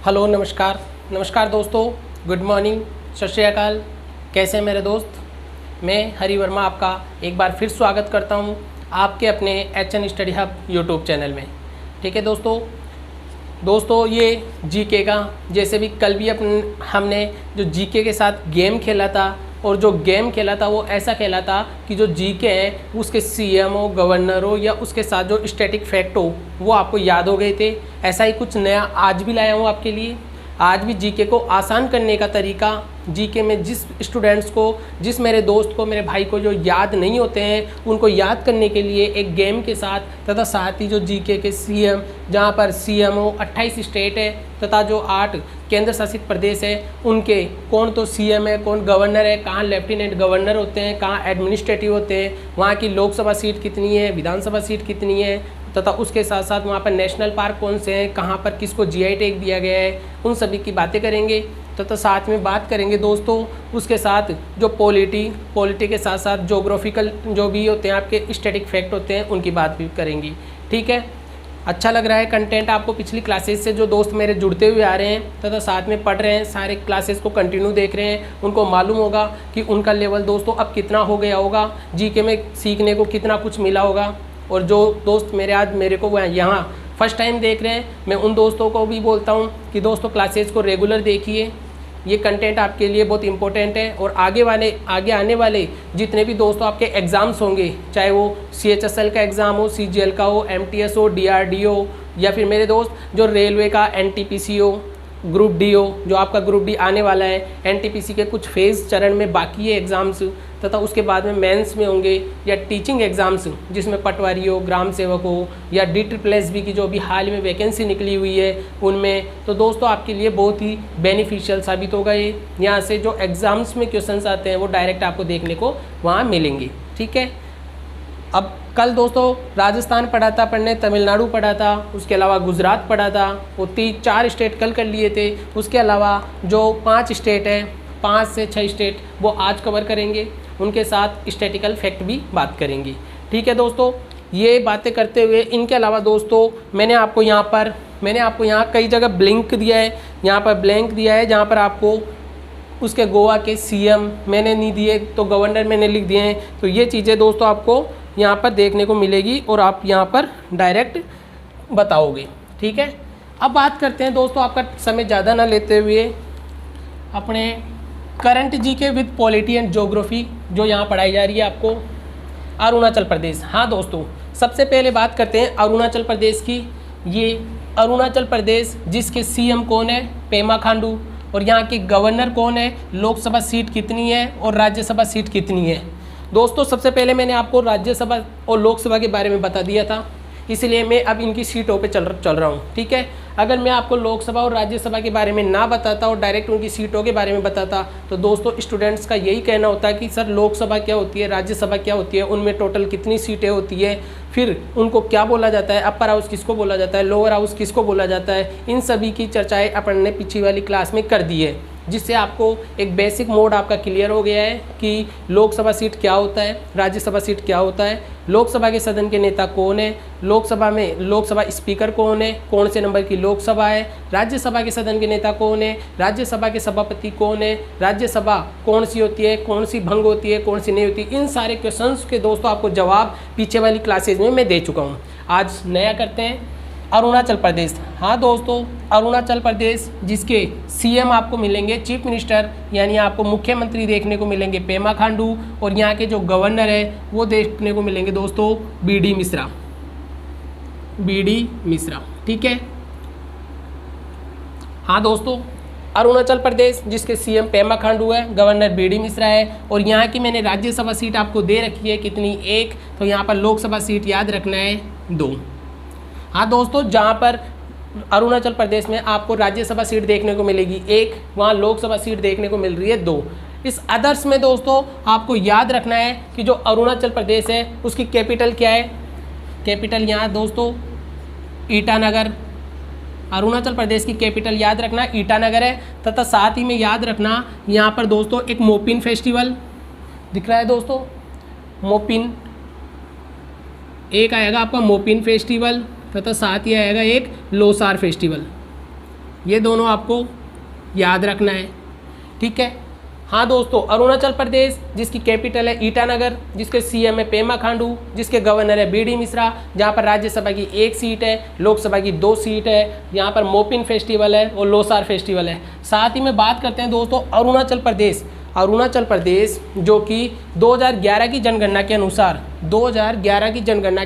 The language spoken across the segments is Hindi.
हेलो, नमस्कार। नमस्कार दोस्तों, गुड मॉर्निंग, सत श्री अकाल। कैसे हैं मेरे दोस्त? मैं हरि वर्मा आपका एक बार फिर स्वागत करता हूं आपके अपने HN study hub YouTube channel में। ठीक है दोस्तों, ये जीके का, जैसे भी कल भी हमने जो जीके के साथ गेम खेला था, और जो गेम खेला था वो ऐसा खेला था कि जो जीके है उसके CM हो, गवर्नर हो, या उसके साथ जो स्टैटिक फैक्ट हो वो आपको याद हो गए थे। ऐसा ही कुछ नया आज भी लाया हूँ आपके लिए। आज भी जीके को आसान करने का तरीका, जीके में जिस स्टूडेंट्स को, जिस मेरे दोस्त को, मेरे भाई को जो याद नहीं होते हैं उनको याद करने के लिए एक गेम के साथ, तथा साथ ही जो जीके के CM, जहां पर CM हो 28 स्टेट है तथा जो 8 केंद्र शासित प्रदेश है, उनके कौन तो CM है, कौन गवर्नर है, कहाँ लेफ्टिनेंट गवर्नर होते हैं, कहाँ एडमिनिस्ट्रेटिव होते हैं, वहाँ की लोकसभा सीट कितनी है, विधानसभा सीट कितनी है, तथा उसके साथ साथ वहाँ पर नेशनल पार्क कौन से हैं, कहाँ पर किसको GI टैग दिया गया है, उन सभी की बातें करेंगे। तथा साथ में बात करेंगे दोस्तों उसके साथ जो पॉलिटी के साथ साथ जोग्राफिकल जो भी होते हैं आपके स्टैटिक फैक्ट होते हैं उनकी बात भी करेंगे। ठीक है, अच्छा लग रहा है कंटेंट आपको? पिछली क्लासेस से जो दोस्त मेरे जुड़ते हुए आ रहे हैं तथा साथ में पढ़ रहे हैं, सारे क्लासेस को कंटिन्यू देख रहे हैं, उनको मालूम होगा कि उनका लेवल दोस्तों अब कितना हो गया होगा, जीके में सीखने को कितना कुछ मिला होगा। और जो दोस्त मेरे को यहाँ फर्स्ट टाइम देख रहे हैं, मैं उन दोस्तों को भी बोलता हूँ कि दोस्तों क्लासेस को रेगुलर देखिए, ये कंटेंट आपके लिए बहुत इंपॉर्टेंट है। और आगे आने वाले जितने भी दोस्तों आपके एग्ज़ाम्स होंगे, चाहे वो CHSL का एग्ज़ाम हो, CGL का हो, MTS हो, DRD हो, या फिर मेरे दोस्त जो रेलवे का NTPC हो, ग्रुप डी हो, जो आपका ग्रुप डी आने वाला है, NTPC के कुछ फेज़ चरण में बाकी है एग्ज़ाम्स, तथा उसके बाद में मेंस में होंगे, या टीचिंग एग्ज़ाम्स जिसमें पटवारी हो, ग्राम सेवक हो, या DSSB की जो अभी हाल में वैकेंसी निकली हुई है उनमें, तो दोस्तों आपके लिए बहुत ही बेनिफिशियल साबित होगा ये। यहाँ से जो एग्ज़ाम्स में क्वेश्चंस आते हैं वो डायरेक्ट आपको देखने को वहाँ मिलेंगे। ठीक है, अब कल दोस्तों राजस्थान पढ़ा था, तमिलनाडु पढ़ा था, उसके अलावा गुजरात पढ़ा था, वो 4 स्टेट कल कर लिए थे। उसके अलावा जो 5 स्टेट है, 5 से 6 स्टेट वो आज कवर करेंगे, उनके साथ स्टैटिकल फैक्ट भी बात करेंगे। ठीक है दोस्तों, ये बातें करते हुए इनके अलावा दोस्तों मैंने आपको यहाँ कई जगह ब्लैंक दिया है, यहाँ पर ब्लैंक दिया है जहाँ पर आपको उसके गोवा के CM मैंने नहीं दिए तो गवर्नर मैंने लिख दिए हैं। तो ये चीज़ें दोस्तों आपको यहाँ पर देखने को मिलेगी और आप यहाँ पर डायरेक्ट बताओगे। ठीक है, अब बात करते हैं दोस्तों, आपका समय ज़्यादा ना लेते हुए अपने current GK with polity and geography जो यहाँ पढ़ाई जा रही है आपको, अरुणाचल प्रदेश। हाँ दोस्तों, सबसे पहले बात करते हैं अरुणाचल प्रदेश की। ये अरुणाचल प्रदेश जिसके CM कौन है, पेमा खांडू, और यहाँ के गवर्नर कौन है, लोकसभा सीट कितनी है और राज्यसभा सीट कितनी है। दोस्तों सबसे पहले मैंने आपको राज्यसभा और लोकसभा के बारे में बता दिया था, इसलिए मैं अब इनकी सीटों पे चल रहा हूँ। ठीक है, अगर मैं आपको लोकसभा और राज्यसभा के बारे में ना बताता और डायरेक्ट उनकी सीटों के बारे में बताता तो दोस्तों स्टूडेंट्स का यही कहना होता है कि सर लोकसभा क्या होती है, राज्यसभा क्या होती है, उनमें टोटल कितनी सीटें होती है, फिर उनको क्या बोला जाता है, अपर हाउस किसको बोला जाता है, लोअर हाउस किसको बोला जाता है, इन सभी की चर्चाएँ अपन ने पिछली वाली क्लास में कर दी है, जिससे आपको एक बेसिक मोड आपका क्लियर हो गया है कि लोकसभा सीट क्या होता है, राज्यसभा सीट क्या होता है, लोकसभा के सदन के नेता कौन है, लोकसभा में लोकसभा स्पीकर कौन है, कौन से नंबर की लोकसभा है, राज्यसभा के सदन के नेता कौन है, राज्यसभा के सभापति कौन है, राज्यसभा कौन सी होती है, कौन सी भंग होती है, कौन सी नहीं होती, इन सारे क्वेश्चंस के दोस्तों आपको जवाब पीछे वाली क्लासेज में मैं दे चुका हूँ। आज नया करते हैं अरुणाचल प्रदेश। हाँ दोस्तों, अरुणाचल प्रदेश जिसके CM आपको मिलेंगे चीफ मिनिस्टर, यानी आपको मुख्यमंत्री देखने को मिलेंगे पेमा खांडू, और यहाँ के जो गवर्नर है वो देखने को मिलेंगे दोस्तों BD मिश्रा। ठीक है, हाँ दोस्तों, अरुणाचल प्रदेश जिसके CM पेमा खांडू है, गवर्नर BD मिश्रा है, और यहाँ की मैंने राज्यसभा सीट आपको दे रखी है कितनी, 1, तो यहाँ पर लोकसभा सीट याद रखना है 2। हाँ दोस्तों, जहाँ पर अरुणाचल प्रदेश में आपको राज्यसभा सीट देखने को मिलेगी 1, वहाँ लोकसभा सीट देखने को मिल रही है 2। इस अदर्स में दोस्तों आपको याद रखना है कि जो अरुणाचल प्रदेश है उसकी कैपिटल क्या है, कैपिटल यहाँ दोस्तों ईटानगर। अरुणाचल प्रदेश की कैपिटल याद रखना ईटानगर है, तथा साथ ही में याद रखना यहाँ पर दोस्तों एक मोपिन फेस्टिवल दिख रहा है दोस्तों, मोपिन एक आएगा आपका मोपिन फेस्टिवल, तथा साथ ही आएगा एक लोसार फेस्टिवल। ये दोनों आपको याद रखना है, ठीक है। हाँ दोस्तों, अरुणाचल प्रदेश जिसकी कैपिटल है ईटानगर, जिसके सीएम है पेमा खांडू, जिसके गवर्नर है बीडी मिश्रा, जहाँ पर राज्यसभा की 1 सीट है, लोकसभा की 2 सीट है, यहाँ पर मोपिन फेस्टिवल है और लोसार फेस्टिवल है। साथ ही में बात करते हैं दोस्तों अरुणाचल प्रदेश जो कि 2011 की जनगणना के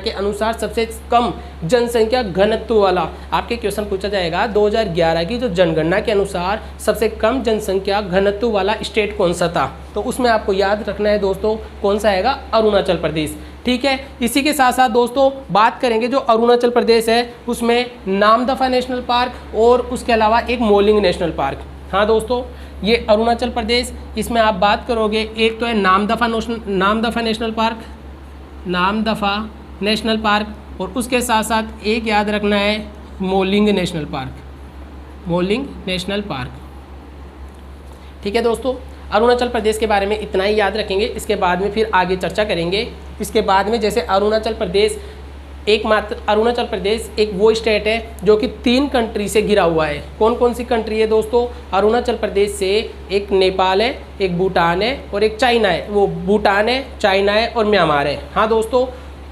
अनुसार सबसे कम जनसंख्या घनत्व वाला, आपके क्वेश्चन पूछा जाएगा 2011 की जो जनगणना के अनुसार सबसे कम जनसंख्या घनत्व वाला स्टेट कौन सा था, तो उसमें आपको याद रखना है दोस्तों कौन सा आएगा, अरुणाचल प्रदेश, ठीक है। इसी के साथ साथ दोस्तों बात करेंगे जो अरुणाचल प्रदेश है उसमें नामदफा नेशनल पार्क और उसके अलावा एक मोलिंग नेशनल पार्क। हाँ दोस्तों, ये अरुणाचल प्रदेश, इसमें आप बात करोगे एक तो है नामदफा नेशनल पार्क और उसके साथ साथ एक याद रखना है मोलिंग नेशनल पार्क, ठीक है दोस्तों। अरुणाचल प्रदेश के बारे में इतना ही याद रखेंगे, इसके बाद में फिर आगे चर्चा करेंगे। इसके बाद में जैसे अरुणाचल प्रदेश एक वो स्टेट है जो कि 3 कंट्री से घिरा हुआ है। कौन कौन सी कंट्री है दोस्तों? अरुणाचल प्रदेश से एक नेपाल है, एक भूटान है और एक चाइना है। वो भूटान है, चाइना है और म्यांमार है। हाँ दोस्तों,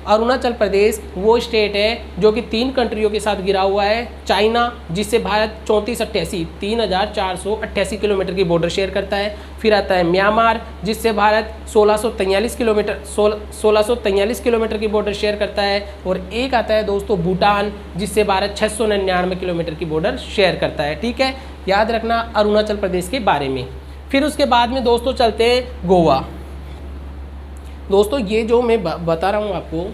अरुणाचल प्रदेश वो स्टेट है जो कि 3 कंट्रियों के साथ घिरा हुआ है। चाइना जिससे भारत 3488 किलोमीटर की बॉर्डर शेयर करता है। फिर आता है म्यांमार जिससे भारत 1643 किलोमीटर की बॉर्डर शेयर करता है। और एक आता है दोस्तों भूटान जिससे भारत 699 किलोमीटर की बॉर्डर शेयर करता है, ठीक है। याद रखना अरुणाचल प्रदेश के बारे में। फिर उसके बाद में दोस्तों चलते हैं गोवा। दोस्तों ये जो मैं बता रहा हूँ आपको,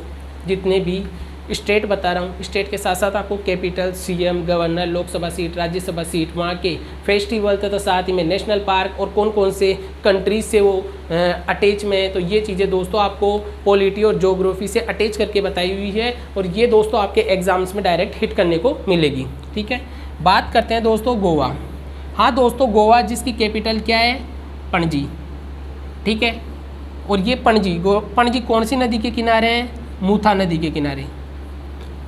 जितने भी स्टेट बता रहा हूँ, स्टेट के साथ साथ आपको capital, CM, governor, Lok Sabha seat, Rajya Sabha seat, वहाँ के फेस्टिवल तथा साथ ही में नेशनल पार्क और कौन कौन से कंट्रीज से वो अटैच में है, तो ये चीज़ें दोस्तों आपको पॉलिटी और ज्योग्राफी से अटैच करके बताई हुई है और ये दोस्तों आपके एग्जाम्स में डायरेक्ट हिट करने को मिलेगी, ठीक है। बात करते हैं दोस्तों गोवा। हाँ दोस्तों, गोवा जिसकी कैपिटल क्या है? पणजी, ठीक है। और ये पणजी कौन सी नदी के किनारे है? मूथा नदी के किनारे।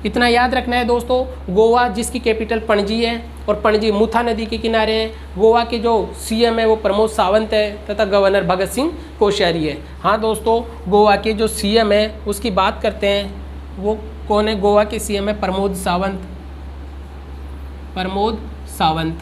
इतना याद रखना है दोस्तों, गोवा जिसकी कैपिटल पणजी है और पणजी मूथा नदी के किनारे है। गोवा के जो सीएम है वो प्रमोद सावंत है तथा गवर्नर भगत सिंह कोश्यारी है। हाँ दोस्तों, गोवा के जो सीएम है उसकी बात करते हैं, वो कौन है? गोवा के सीएम है प्रमोद सावंत,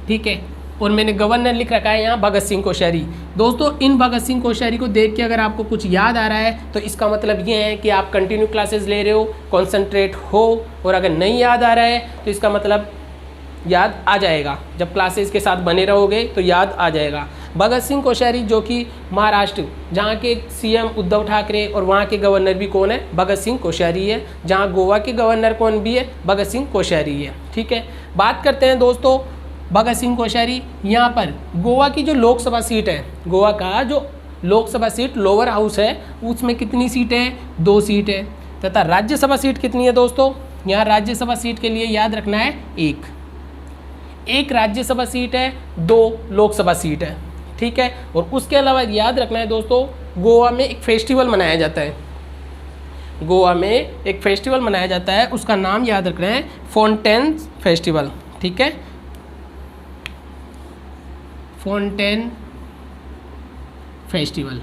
ठीक है। और मैंने गवर्नर लिख रखा है यहाँ भगत सिंह कोश्यारी। दोस्तों इन भगत सिंह कोश्यारी को देख के अगर आपको कुछ याद आ रहा है तो इसका मतलब ये है कि आप कंटिन्यू क्लासेस ले रहे हो, कॉन्सेंट्रेट हो। और अगर नहीं याद आ रहा है तो इसका मतलब याद आ जाएगा, जब क्लासेस के साथ बने रहोगे तो याद आ जाएगा। भगत सिंह कोश्यारी जो कि महाराष्ट्र, जहाँ के सीएम उद्धव ठाकरे और वहाँ के गवर्नर भी कौन है? भगत सिंह कोश्यारी है। जहाँ गोवा के गवर्नर कौन भी है? भगत सिंह कोश्यारी है, ठीक है। बात करते हैं दोस्तों भगत सिंह कोश्यारी। यहाँ पर गोवा की जो लोकसभा सीट है, गोवा का जो लोकसभा सीट लोअर हाउस है उसमें कितनी सीट है? 2 सीट है। तथा राज्यसभा सीट कितनी है दोस्तों? यहाँ राज्यसभा सीट के लिए याद रखना है एक राज्यसभा सीट है, 2 लोकसभा सीट है, ठीक है। और उसके अलावा याद रखना है दोस्तों, गोवा में एक फेस्टिवल मनाया जाता है, उसका नाम याद रखना है फाउंटेन फेस्टिवल, ठीक है। Fountain festival.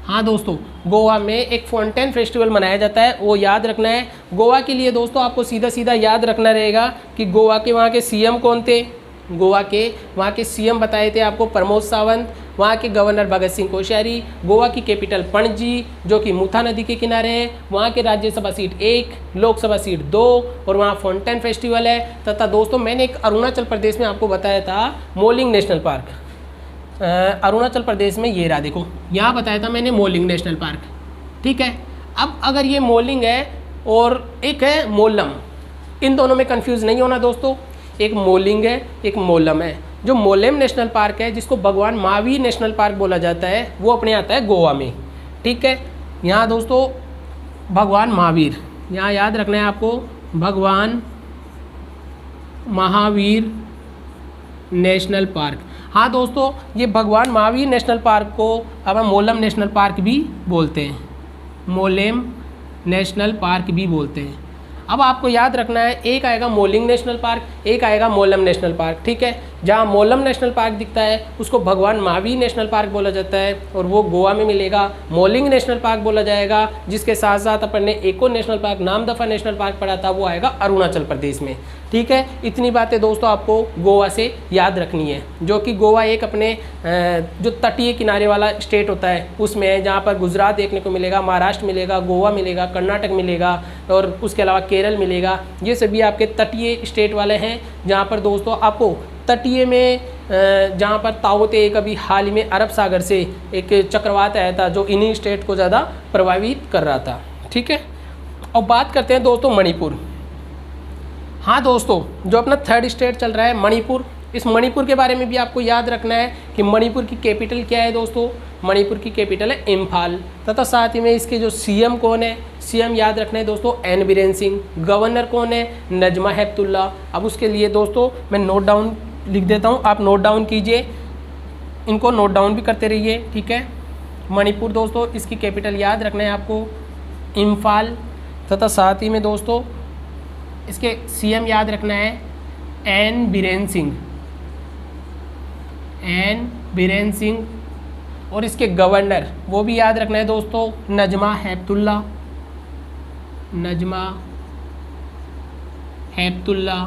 हाँ दोस्तों, गोवा में एक फाउंटेन फेस्टिवल मनाया जाता है, वो याद रखना है। गोवा के लिए दोस्तों आपको सीधा सीधा याद रखना रहेगा कि गोवा के वहाँ के सीएम कौन थे? गोवा के वहाँ के सीएम बताए थे आपको प्रमोद सावंत, वहाँ के गवर्नर भगत सिंह कोश्यारी, गोवा की कैपिटल पणजी जो कि मूथा नदी के किनारे है, वहाँ के राज्यसभा सीट 1, लोकसभा सीट 2 और वहाँ फाउंटेन फेस्टिवल है। तथा दोस्तों मैंने एक अरुणाचल प्रदेश में आपको बताया था moulding national park. Arunachal Pradesh में ये रहा, देखो यहाँ बताया था मैंने मोलिंग नेशनल पार्क, ठीक है। अब अगर ये मोलिंग है और एक है मोलम, इन दोनों में कंफ्यूज नहीं होना दोस्तों। एक मोलिंग है, एक मोलम है। जो मोलेम नेशनल पार्क है, जिसको भगवान महावीर नेशनल पार्क बोला जाता है, वो अपने आता है गोवा में, ठीक है। यहाँ दोस्तों भगवान महावीर, यहाँ याद रखना है आपको, भगवान महावीर नेशनल पार्क। हाँ दोस्तों, ये भगवान महावीर नेशनल पार्क को अब हम मोलम नेशनल पार्क भी बोलते हैं, मोलेम नेशनल पार्क भी बोलते हैं। अब आपको याद रखना है, एक आएगा मोलिंग नेशनल पार्क, एक आएगा मोलम नेशनल पार्क। ठीक है, जहाँ मोलम नेशनल पार्क दिखता है उसको भगवान महावीर नेशनल पार्क बोला जाता है और वो गोवा में मिलेगा। मोलिंग नेशनल पार्क बोला जाएगा, जिसके साथ साथ अपन ने एक और national park Namdapha national park पढ़ा था, वो आएगा अरुणाचल प्रदेश में। ठीक है, इतनी बातें दोस्तों आपको गोवा से याद रखनी है, जो कि गोवा एक अपने जो तटीय किनारे वाला स्टेट होता है उसमें है, जहाँ पर गुजरात देखने को मिलेगा, महाराष्ट्र मिलेगा, गोवा मिलेगा, कर्नाटक मिलेगा और उसके अलावा केरल मिलेगा। ये सभी आपके तटीय स्टेट वाले हैं, जहाँ पर दोस्तों आपको तटीय में जहाँ पर ताओते एक अभी हाल ही में अरब सागर से एक चक्रवात आया था जो इन्हीं स्टेट को ज़्यादा प्रभावित कर रहा था। ठीक है, और बात करते हैं दोस्तों मणिपुर। हाँ दोस्तों, जो अपना थर्ड स्टेट चल रहा है मणिपुर, इस मणिपुर के बारे में भी आपको याद रखना है कि मणिपुर की कैपिटल क्या है दोस्तों। मणिपुर की कैपिटल है इम्फाल, तथा साथ ही में इसके जो सीएम कौन है, सीएम याद रखना है दोस्तों एन बीरेन सिंह। गवर्नर कौन है, नजमा हेपतुल्ला। अब उसके लिए दोस्तों मैं नोट डाउन लिख देता हूँ, आप नोट डाउन कीजिए, इनको नोट डाउन भी करते रहिए। ठीक है, मणिपुर दोस्तों इसकी कैपिटल याद रखना है आपको इम्फाल, तथा साथ ही में दोस्तों इसके सीएम याद रखना है एन बीरेन सिंह, एन बीरेन सिंह। और इसके गवर्नर वो भी याद रखना है दोस्तों नजमा हेपतुल्ला, नजमा हेपतुल्ला।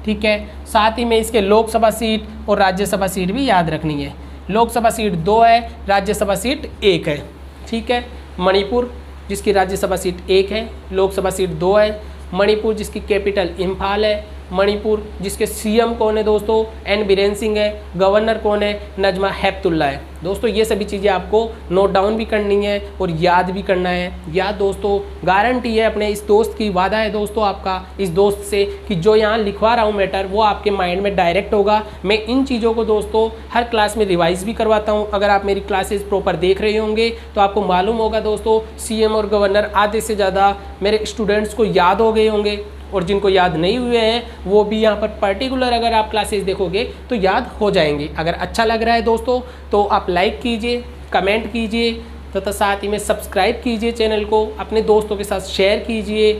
ठीक है, साथ ही में इसके लोकसभा सीट और राज्यसभा सीट भी याद रखनी है। लोकसभा सीट 2 है, राज्यसभा सीट 1 है। ठीक है, मणिपुर जिसकी राज्यसभा सीट 1 है, लोकसभा सीट 2 है। मणिपुर जिसकी कैपिटल इम्फाल है। मणिपुर जिसके सीएम कौन है दोस्तों एन बीरेन सिंह है। गवर्नर कौन है, नजमा हेपतुल्ला है। दोस्तों ये सभी चीज़ें आपको नोट डाउन भी करनी है और याद भी करना है। याद दोस्तों गारंटी है, अपने इस दोस्त की वादा है दोस्तों आपका इस दोस्त से कि जो यहाँ लिखवा रहा हूँ मैटर वो आपके माइंड में डायरेक्ट होगा। मैं इन चीज़ों को दोस्तों हर क्लास में रिवाइज भी करवाता हूँ। अगर आप मेरी क्लासेस प्रॉपर देख रहे होंगे तो आपको मालूम होगा दोस्तों सीएम और गवर्नर आधे से ज़्यादा मेरे स्टूडेंट्स को याद हो गए होंगे, और जिनको याद नहीं हुए हैं वो भी यहाँ पर पर्टिकुलर अगर आप क्लासेस देखोगे तो याद हो जाएंगे। अगर अच्छा लग रहा है दोस्तों तो आप लाइक कीजिए, कमेंट कीजिए, तथा साथ ही में सब्सक्राइब कीजिए चैनल को, अपने दोस्तों के साथ शेयर कीजिए।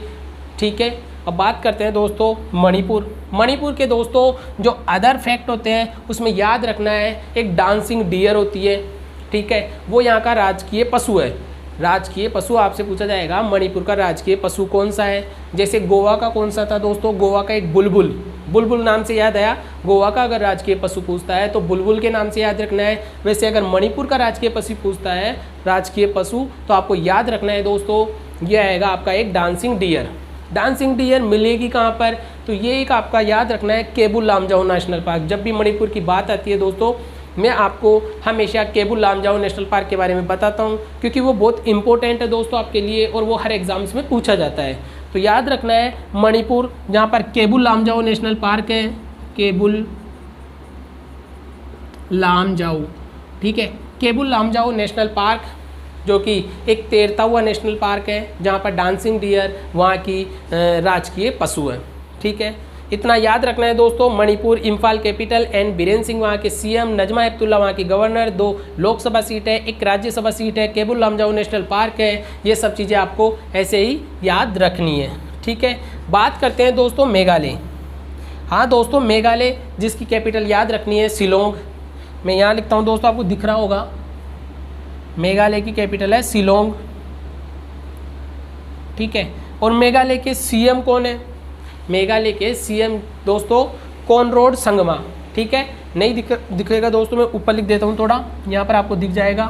ठीक है, अब बात करते हैं दोस्तों मणिपुर। मणिपुर के दोस्तों जो अदर फैक्ट होते हैं उसमें याद रखना है एक डांसिंग डियर होती है। ठीक है, वो यहाँ का राजकीय पशु है। राजकीय पशु आपसे पूछा जाएगा मणिपुर का राजकीय पशु कौन सा है। जैसे गोवा का कौन सा था दोस्तों, गोवा का एक बुलबुल, बुलबुल नाम से याद आया। गोवा का अगर राजकीय पशु पूछता है तो बुलबुल के नाम से याद रखना है। वैसे अगर मणिपुर का राजकीय पशु पूछता है राजकीय पशु तो आपको याद रखना है दोस्तों ये आएगा आपका एक डांसिंग डियर। डांसिंग डियर मिलेगी कहाँ पर, तो ये एक आपका याद रखना है केबुल लामजाओ नेशनल पार्क। जब भी मणिपुर की बात आती है दोस्तों मैं आपको हमेशा केबुल लामजाओ नेशनल पार्क के बारे में बताता हूँ, क्योंकि वो बहुत इंपॉर्टेंट है दोस्तों आपके लिए और वो हर एग्जाम्स में पूछा जाता है। तो याद रखना है मणिपुर जहाँ पर केबुल लामजाओ नेशनल पार्क है, केबुल लामजाओ। ठीक है, केबुल लामजाओ नेशनल पार्क जो कि एक तैरता हुआ नेशनल पार्क है जहाँ पर डांसिंग डियर वहाँ की राजकीय पशु है। ठीक है, इतना याद रखना है दोस्तों। मणिपुर इम्फाल कैपिटल एन बीरेन सिंह वहाँ के सीएम, नजमा हेपतुल्ला वहाँ की गवर्नर, 2 लोकसभा सीट है, 1 राज्यसभा सीट है, केबुल लामजाओ नेशनल पार्क है। ये सब चीज़ें आपको ऐसे ही याद रखनी है। ठीक है, बात करते हैं दोस्तों मेघालय। हाँ दोस्तों, मेघालय जिसकी कैपिटल याद रखनी है शिलोंग। मैं यहाँ लिखता हूँ दोस्तों, आपको दिख रहा होगा, मेघालय की कैपिटल है शिलोंग। ठीक है, और मेघालय के सीएम कौन है, मेघालय के सीएम दोस्तों कॉनराड संगमा। ठीक है, नहीं दिखेगा दोस्तों, मैं ऊपर लिख देता हूँ थोड़ा, यहाँ पर आपको दिख जाएगा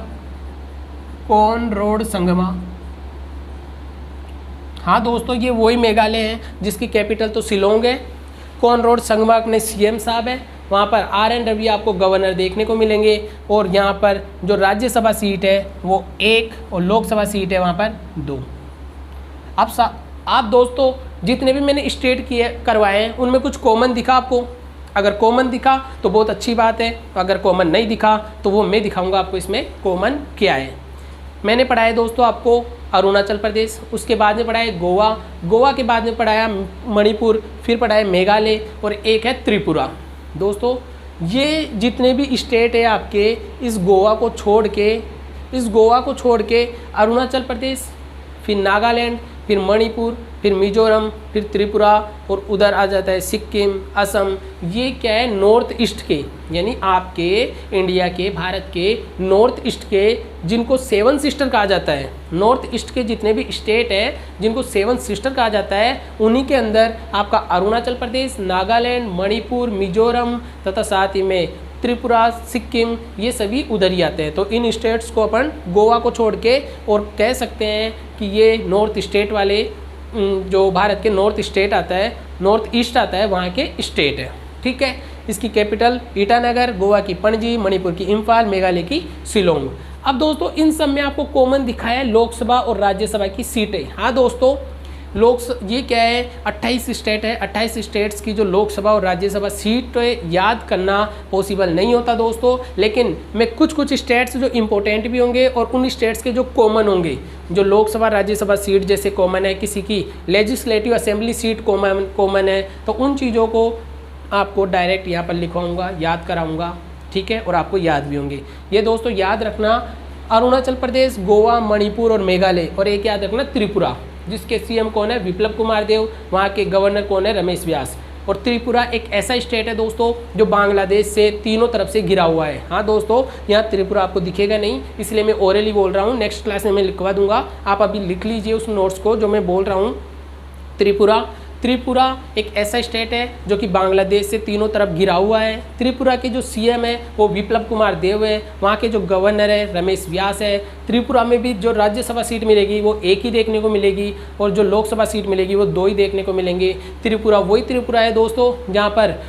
कॉनराड संगमा। हाँ दोस्तों, ये वही मेघालय है जिसकी कैपिटल तो शिलोंग है। कॉनराड संगमा अपने सीएम साहब है। वहाँ पर आर.एन. रवि आपको गवर्नर देखने को मिलेंगे, और यहाँ पर जो राज्यसभा सीट है वो 1 और लोकसभा सीट है वहाँ पर 2। अब आप दोस्तों जितने भी मैंने स्टेट किए करवाए हैं उनमें कुछ कॉमन दिखा आपको? अगर कॉमन दिखा तो बहुत अच्छी बात है, अगर कॉमन नहीं दिखा तो वो मैं दिखाऊंगा आपको इसमें कॉमन क्या है। मैंने पढ़ाया दोस्तों आपको अरुणाचल प्रदेश, उसके बाद में पढ़ाया गोवा, गोवा के बाद में पढ़ाया मणिपुर, फिर पढ़ाया मेघालय और एक है त्रिपुरा। दोस्तों ये जितने भी स्टेट है आपके, इस गोवा को छोड़ के अरुणाचल प्रदेश, फिर नागालैंड, फिर मणिपुर, फिर मिजोरम, फिर त्रिपुरा, और उधर आ जाता है सिक्किम, असम। ये क्या है, नॉर्थ ईस्ट के, यानी आपके इंडिया के, भारत के नॉर्थ ईस्ट के, जिनको 7 सिस्टर कहा जाता है। नॉर्थ ईस्ट के जितने भी स्टेट हैं जिनको 7 सिस्टर कहा जाता है, उन्हीं के अंदर आपका अरुणाचल प्रदेश, नागालैंड, मणिपुर, मिजोरम तथा साथ ही में त्रिपुरा, सिक्किम, ये सभी उधर ही आते हैं। तो इन स्टेट्स को अपन गोवा को छोड़ के और कह सकते हैं कि ये नॉर्थ स्टेट वाले, जो भारत के नॉर्थ स्टेट आता है, नॉर्थ ईस्ट आता है, वहाँ के स्टेट है। ठीक है, इसकी कैपिटल ईटानगर, गोवा की पणजी, मणिपुर की इम्फाल, मेघालय की शिलोंग। अब दोस्तों इन सब में आपको कॉमन दिखाया है लोकसभा और राज्यसभा की सीटें। हाँ दोस्तों, ये क्या है, 28 स्टेट है। 28 स्टेट्स की जो लोकसभा और राज्यसभा सीट याद करना पॉसिबल नहीं होता दोस्तों, लेकिन मैं कुछ स्टेट्स जो इम्पोर्टेंट भी होंगे और उन स्टेट्स के जो कॉमन होंगे, जो लोकसभा राज्यसभा सीट जैसे कॉमन है, किसी की लेजिस्लेटिव असेंबली सीट कॉमन है, तो उन चीज़ों को आपको डायरेक्ट यहाँ पर लिखवाऊँगा, याद कराऊँगा। ठीक है, और आपको याद भी होंगे। ये दोस्तों याद रखना, अरुणाचल प्रदेश, गोवा, मणिपुर और मेघालय, और एक याद रखना त्रिपुरा, जिसके सीएम कौन है, विप्लव कुमार देव, वहाँ के गवर्नर कौन है, रमेश व्यास। और त्रिपुरा एक ऐसा स्टेट है दोस्तों जो बांग्लादेश से तीनों तरफ से घिरा हुआ है। हाँ दोस्तों, यहाँ त्रिपुरा आपको दिखेगा नहीं, इसलिए मैं ओरली बोल रहा हूँ, नेक्स्ट क्लास में मैं लिखवा दूंगा, आप अभी लिख लीजिए उस नोट्स को जो मैं बोल रहा हूँ। त्रिपुरा एक ऐसा स्टेट है जो कि बांग्लादेश से तीनों तरफ घिरा हुआ है। त्रिपुरा के जो सीएम है वो विप्लव कुमार देव है, वहाँ के जो गवर्नर है रमेश व्यास है। त्रिपुरा में भी जो राज्यसभा सीट मिलेगी वो एक ही देखने को मिलेगी, और जो लोकसभा सीट मिलेगी वो 2 ही देखने को मिलेंगे। त्रिपुरा वही त्रिपुरा है दोस्तों जहाँ पर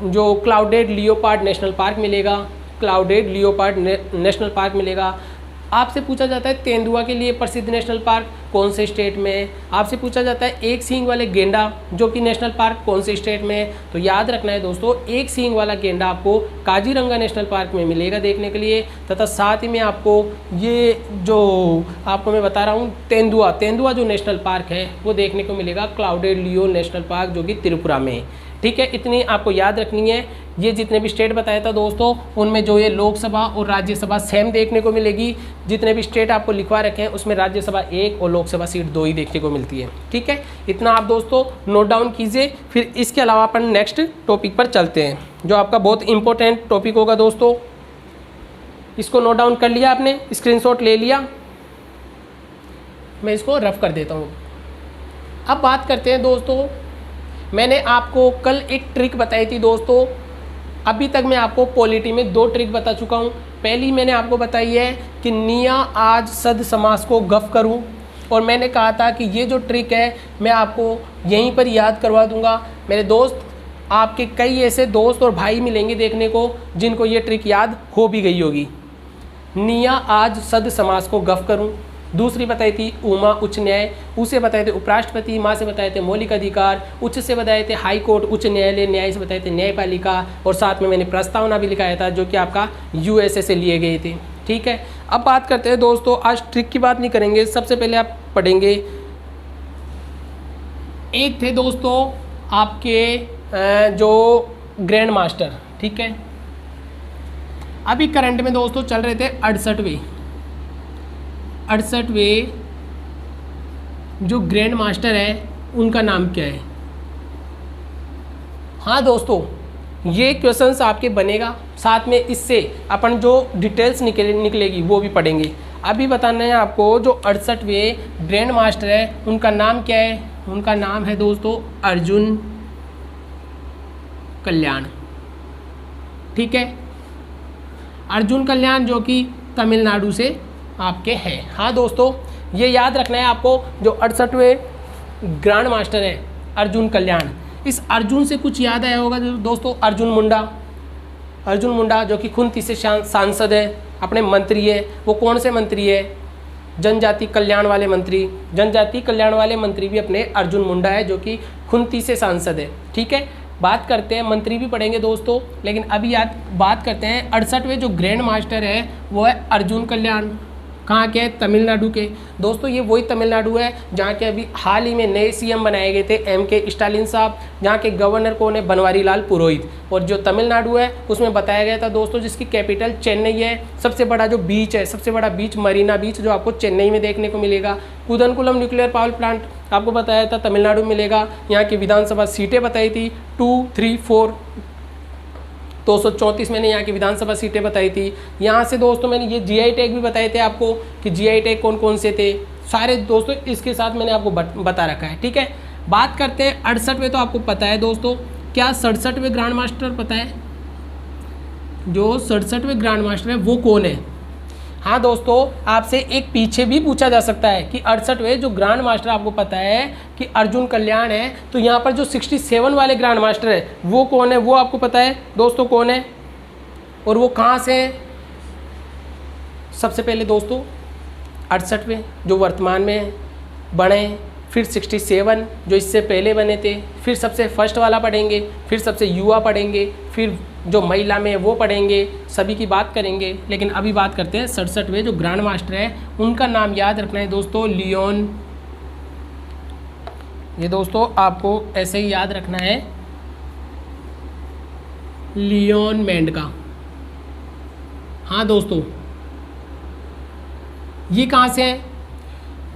जो क्लाउडेड लियोपार्ड नेशनल पार्क मिलेगा, क्लाउडेड लियोपार्ड नेशनल पार्क मिलेगा। आपसे पूछा जाता है तेंदुआ के लिए प्रसिद्ध नेशनल पार्क कौन से स्टेट में है। आपसे पूछा जाता है एक सींग वाले गेंडा जो कि नेशनल पार्क कौन से स्टेट में है। तो याद रखना है दोस्तों, एक सींग वाला गेंडा आपको काजीरंगा नेशनल पार्क में मिलेगा देखने के लिए, तथा साथ ही में आपको ये जो आपको मैं बता रहा हूँ तेंदुआ जो नेशनल पार्क है वो देखने को मिलेगा क्लाउडेड लियो नेशनल पार्क जो कि त्रिपुरा में है। ठीक है, इतनी आपको याद रखनी है। ये जितने भी स्टेट बताया था दोस्तों, उनमें जो ये लोकसभा और राज्यसभा सेम देखने को मिलेगी। जितने भी स्टेट आपको लिखवा रखे हैं उसमें राज्यसभा 1 और लोकसभा सीट 2 ही देखने को मिलती है। ठीक है, इतना आप दोस्तों नोट डाउन कीजिए। फिर इसके अलावा अपन नेक्स्ट टॉपिक पर चलते हैं, जो आपका बहुत इंपॉर्टेंट टॉपिक होगा दोस्तों। इसको नोट डाउन कर लिया आपने, स्क्रीनशॉट ले लिया, मैं इसको रफ कर देता हूँ। अब बात करते हैं दोस्तों, मैंने आपको कल एक ट्रिक बताई थी दोस्तों। अभी तक मैं आपको पॉलिटी में 2 ट्रिक बता चुका हूँ। पहली मैंने आपको बताई है कि निया आज सद समास को गफ करूँ, और मैंने कहा था कि ये जो ट्रिक है मैं आपको यहीं पर याद करवा दूंगा। मेरे दोस्त, आपके कई ऐसे दोस्त और भाई मिलेंगे देखने को जिनको ये ट्रिक याद हो भी गई होगी। निया आज सद समास को गफ करूँ। दूसरी बताई थी उमा उच्च न्याय, उसे बताए थे उपराष्ट्रपति, माँ से बताए थे मौलिक अधिकार, उच्च से बताए थे हाई कोर्ट उच्च न्यायालय, न्याय से बताए थे न्यायपालिका, और साथ में मैंने प्रस्तावना भी लिखाया था जो कि आपका यूएसए से लिए गए थे। ठीक है, अब बात करते हैं दोस्तों, आज ट्रिक की बात नहीं करेंगे। सबसे पहले आप पढ़ेंगे, एक थे दोस्तों आपके जो ग्रैंड मास्टर। ठीक है, अभी करंट में दोस्तों चल रहे थे 68वें जो ग्रैंड मास्टर है उनका नाम क्या है। हाँ दोस्तों, ये क्वेश्चंस आपके बनेगा, साथ में इससे अपन जो डिटेल्स निकलेगी वो भी पढ़ेंगे। अभी बताना है आपको, जो 68वें ग्रैंड मास्टर है उनका नाम क्या है। उनका नाम है दोस्तों अर्जुन कल्याण। ठीक है, अर्जुन कल्याण जो कि तमिलनाडु से आपके हैं। हाँ दोस्तों, ये याद रखना है आपको, जो 68वें ग्रैंड मास्टर है अर्जुन कल्याण। इस अर्जुन से कुछ याद आया होगा दोस्तों, अर्जुन मुंडा जो कि खुंती से सांसद है, अपने मंत्री है। वो कौन से मंत्री है, जनजाति कल्याण वाले मंत्री। जनजाति कल्याण वाले मंत्री भी अपने अर्जुन मुंडा है जो कि खुंती से सांसद है। ठीक है, बात करते हैं, मंत्री भी पढ़ेंगे दोस्तों, लेकिन अभी बात करते हैं 68वें जो ग्रैंड मास्टर है वो है अर्जुन कल्याण। कहाँ के हैं? तमिलनाडु के। दोस्तों ये वही तमिलनाडु है जहाँ के अभी हाल ही में नए सीएम बनाए गए थे M.K. स्टालिन साहब, जहाँ के गवर्नर कौन है? बनवारी लाल पुरोहित। और जो तमिलनाडु है उसमें बताया गया था दोस्तों जिसकी कैपिटल चेन्नई है। सबसे बड़ा जो बीच है, सबसे बड़ा बीच मरीना बीच जो आपको चेन्नई में देखने को मिलेगा। कुदनकुलम न्यूक्लियर पावर प्लांट आपको बताया था तमिलनाडु में मिलेगा। यहाँ की विधानसभा सीटें बताई थी 2, 3, 4, 234 मैंने यहाँ की विधानसभा सीटें बताई थी। यहाँ से दोस्तों मैंने ये GI टैग भी बताए थे आपको कि GI टैग कौन कौन से थे सारे दोस्तों, इसके साथ मैंने आपको बता रखा है। ठीक है, बात करते हैं 68वें। तो आपको पता है दोस्तों, क्या 67वें ग्रैंड मास्टर पता है? जो 67वें ग्रैंड मास्टर है वो कौन है? हाँ दोस्तों, आपसे एक पीछे भी पूछा जा सकता है कि 68वें जो ग्रैंड मास्टर आपको पता है कि अर्जुन कल्याण है, तो यहाँ पर जो 67 वाले ग्रैंड मास्टर है वो कौन है? वो आपको पता है दोस्तों कौन है और वो कहाँ से है? सबसे पहले दोस्तों 68वें जो वर्तमान में बने, फिर 67 जो इससे पहले बने थे, फिर सबसे फर्स्ट वाला पढ़ेंगे, फिर सबसे युवा पढ़ेंगे, फिर जो महिला में वो पढ़ेंगे, सभी की बात करेंगे। लेकिन अभी बात करते हैं 67वें जो ग्रैंड मास्टर है, उनका नाम याद रखना है दोस्तों, लियोन। ये दोस्तों आपको ऐसे ही याद रखना है, लियोन मेंडका। हाँ दोस्तों, ये कहाँ से हैं?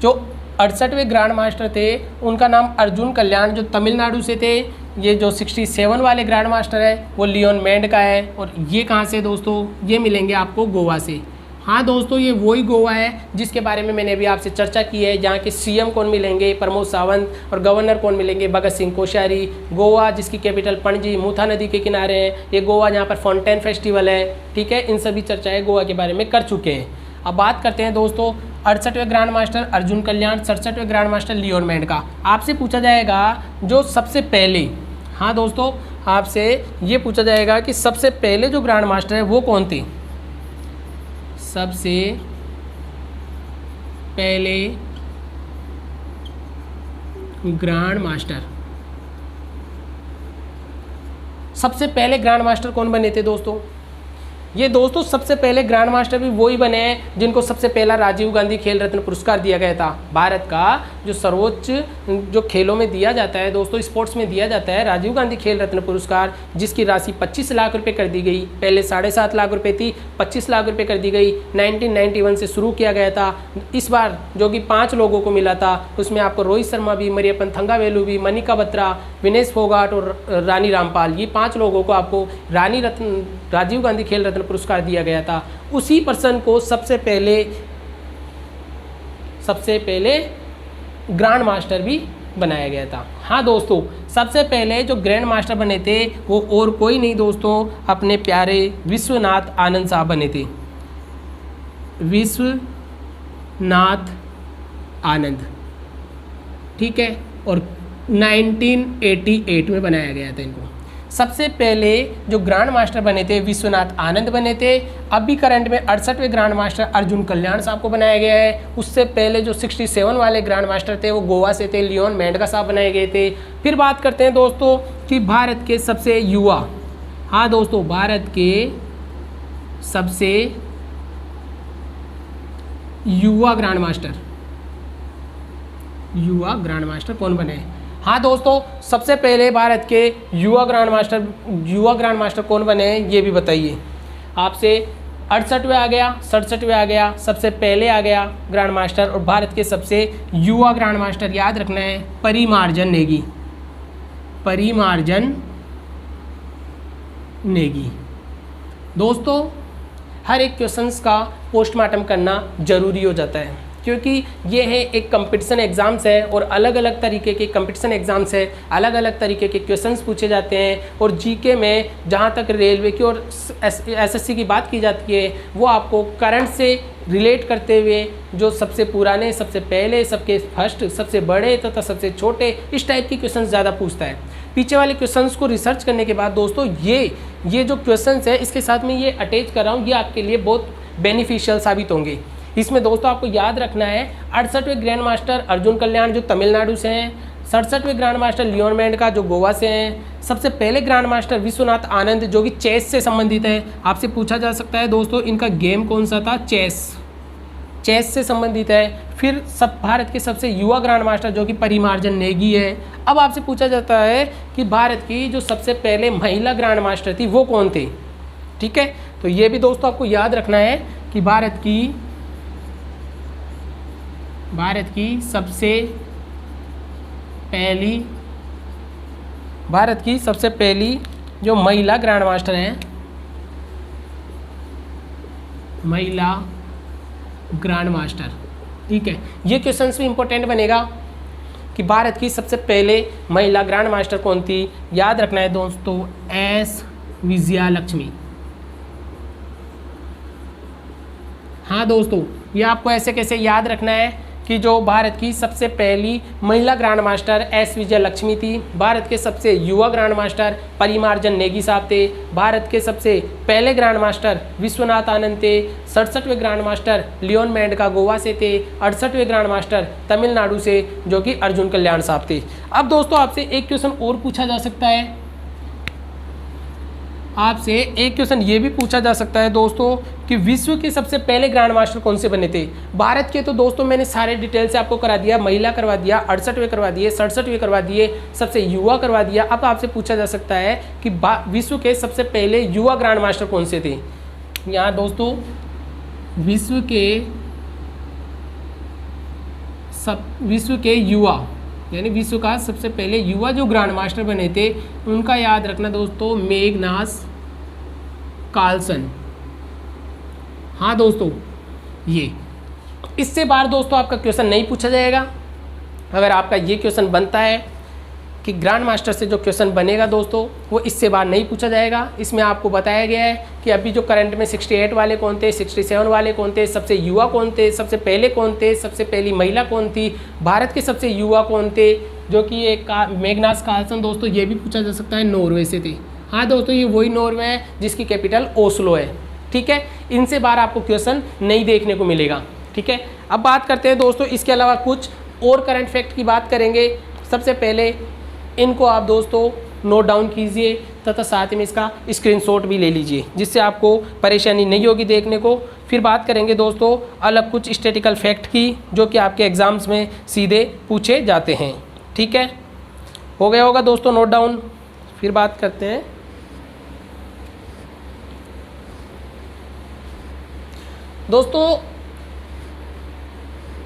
जो 68वें ग्रैंड मास्टर थे उनका नाम अर्जुन कल्याण जो तमिलनाडु से थे। ये जो 67 वाले ग्रैंड मास्टर है वो लियोन मेंडका है। और ये कहाँ से दोस्तों? ये मिलेंगे आपको गोवा से। हाँ दोस्तों, ये वही गोवा है जिसके बारे में मैंने अभी आपसे चर्चा की है, जहाँ के CM कौन मिलेंगे? प्रमोद सावंत। और गवर्नर कौन मिलेंगे? भगत सिंह कोश्यारी। गोवा जिसकी कैपिटल पणजी मूथा नदी के किनारे है। ये गोवा जहाँ पर फाउंटेन फेस्टिवल है। ठीक है, इन सभी चर्चाएँ गोवा के बारे में कर चुके हैं। अब बात करते हैं दोस्तों 68वें ग्रैंड मास्टर अर्जुन कल्याण, 67वें ग्रैंड मास्टर लियोन मेंडका। आपसे पूछा जाएगा जो सबसे पहले, हाँ दोस्तों आपसे ये पूछा जाएगा कि सबसे पहले जो ग्रैंड मास्टर है वो कौन थे? सबसे पहले ग्रैंड मास्टर, सबसे पहले ग्रैंड मास्टर कौन बने थे दोस्तों? ये दोस्तों सबसे पहले ग्रैंड मास्टर भी वही बने हैं जिनको सबसे पहला राजीव गांधी खेल रत्न पुरस्कार दिया गया था। भारत का जो सर्वोच्च जो खेलों में दिया जाता है दोस्तों, स्पोर्ट्स में दिया जाता है राजीव गांधी खेल रत्न पुरस्कार, जिसकी राशि 25 लाख रुपए कर दी गई। पहले 7.5 लाख रुपए थी, 25 लाख रुपए कर दी गई। 1991 से शुरू किया गया था। इस बार जो कि 5 लोगों को मिला था, उसमें आपको रोहित शर्मा भी, मरियप्पन थंगावेलु भी, मनिका बत्रा, विनेश फोगाट और रानी रामपाल, ये 5 लोगों को आपको राजीव गांधी खेल रत्न पुरस्कार दिया गया था। उसी पर्सन को सबसे पहले ग्रैंड मास्टर भी बनाया गया था। हाँ दोस्तों, सबसे पहले जो ग्रैंड मास्टर बने थे वो और कोई नहीं दोस्तों, अपने प्यारे विश्वनाथ आनंद साहब बने थे। विश्वनाथ आनंद, ठीक है, और 1988 में बनाया गया था इनको। सबसे पहले जो ग्रैंड मास्टर बने थे विश्वनाथ आनंद बने थे। अभी करंट में 68वें ग्रैंड मास्टर अर्जुन कल्याण साहब को बनाया गया है। उससे पहले जो 67 वाले ग्रैंड मास्टर थे वो गोवा से थे, लियोन मेंडका साहब बनाए गए थे। फिर बात करते हैं दोस्तों कि भारत के सबसे युवा, हाँ दोस्तों, भारत के सबसे युवा ग्रैंड मास्टर कौन बने? हाँ दोस्तों, सबसे पहले भारत के युवा ग्रैंड मास्टर कौन बने हैं ये भी बताइए। आपसे 68वें आ गया, 67वें आ गया, सबसे पहले आ गया ग्रैंड मास्टर, और भारत के सबसे युवा ग्रैंड मास्टर याद रखना है परिमार्जन नेगी। दोस्तों हर एक क्वेश्चंस का पोस्टमार्टम करना जरूरी हो जाता है, क्योंकि ये है एक कंपटीशन एग्ज़ाम्स है और अलग अलग तरीके के कंपटीशन एग्ज़ाम्स है, अलग अलग तरीके के क्वेश्चंस पूछे जाते हैं। और जीके में जहाँ तक रेलवे की और एसएससी की बात की जाती है, वो आपको करंट से रिलेट करते हुए जो सबसे पुराने, सबसे पहले, सबके फर्स्ट, सबसे बड़े तथा सबसे छोटे, इस टाइप की क्वेश्चंस ज़्यादा पूछता है। पीछे वाले क्वेश्चंस को रिसर्च करने के बाद दोस्तों ये जो क्वेश्चंस है इसके साथ में ये अटैच कर रहा हूँ, ये आपके लिए बहुत बेनिफिशियल साबित होंगे। इसमें दोस्तों आपको याद रखना है 68वें ग्रैंड मास्टर अर्जुन कल्याण जो तमिलनाडु से हैं, 67वें ग्रैंड मास्टर लियोन मेंडका जो गोवा से हैं, सबसे पहले ग्रैंड मास्टर विश्वनाथ आनंद जो कि चेस से संबंधित है। आपसे पूछा जा सकता है दोस्तों इनका गेम कौन सा था? चेस। चेस से संबंधित है। फिर भारत के सबसे युवा ग्रैंड मास्टर जो कि परिमार्जन नेगी है। अब आपसे पूछा जाता है कि भारत की जो सबसे पहले महिला ग्रैंड मास्टर थी वो कौन थी। ठीक है, तो ये भी दोस्तों आपको याद रखना है कि भारत की सबसे पहली जो महिला ग्रैंड मास्टर हैं, महिला ग्रैंड मास्टर। ठीक है, ये क्वेश्चंस भी इंपॉर्टेंट बनेगा कि भारत की सबसे पहले महिला ग्रैंड मास्टर कौन थी। याद रखना है दोस्तों, एस विजयालक्ष्मी। हाँ दोस्तों, ये आपको ऐसे कैसे याद रखना है कि जो भारत की सबसे पहली महिला ग्रैंड मास्टर एस विजयलक्ष्मी थी, भारत के सबसे युवा ग्रैंड मास्टर परिमार्जन नेगी साहब थे, भारत के सबसे पहले ग्रैंड मास्टर विश्वनाथ आनंद थे, 67वें grand master Leone Mendka Goa से थे, 68वें ग्रैंड मास्टर तमिलनाडु से जो कि अर्जुन कल्याण साहब थे। अब दोस्तों आपसे एक क्वेश्चन और पूछा जा सकता है, आपसे एक क्वेश्चन ये भी पूछा जा सकता है दोस्तों कि विश्व के सबसे पहले ग्रैंड मास्टर कौन से बने थे। भारत के तो दोस्तों मैंने सारे डिटेल से आपको करा दिया, महिला करवा दिया, 68वें करवा दिए, 67वें करवा दिए, सबसे युवा करवा दिया। अब आपसे पूछा जा सकता है कि विश्व के सबसे पहले युवा ग्रैंड मास्टर कौन से थे। यहाँ दोस्तों विश्व के युवा यानी विश्व का सबसे पहले युवा जो ग्रैंड मास्टर बने थे उनका याद रखना दोस्तों, मैग्नस कार्लसन। हाँ दोस्तों, ये इससे बाहर दोस्तों आपका क्वेश्चन नहीं पूछा जाएगा। अगर आपका ये क्वेश्चन बनता है कि ग्रैंड मास्टर से जो क्वेश्चन बनेगा दोस्तों वो इससे बाहर नहीं पूछा जाएगा। इसमें आपको बताया गया है कि अभी जो करंट में 68 वाले कौन थे, 67 वाले कौन थे, सबसे युवा कौन थे, सबसे पहले कौन थे, सबसे पहली महिला कौन थी, भारत के सबसे युवा कौन थे जो कि एक मैग्नस कार्लसन दोस्तों ये भी पूछा जा सकता है, नॉर्वे से थे। हाँ दोस्तों, ये वही नॉर्वे है जिसकी कैपिटल ओस्लो है। ठीक है, इनसे बाहर आपको क्वेश्चन नहीं देखने को मिलेगा। ठीक है, अब बात करते हैं दोस्तों इसके अलावा कुछ और करंट फैक्ट की बात करेंगे। सबसे पहले इनको आप दोस्तों नोट डाउन कीजिए तथा साथ में इसका स्क्रीनशॉट भी ले लीजिए जिससे आपको परेशानी नहीं होगी देखने को। फिर बात करेंगे दोस्तों अलग कुछ स्टैटिस्टिकल फैक्ट की जो कि आपके एग्जाम्स में सीधे पूछे जाते हैं। ठीक है, हो गया होगा दोस्तों नोट डाउन। फिर बात करते हैं दोस्तों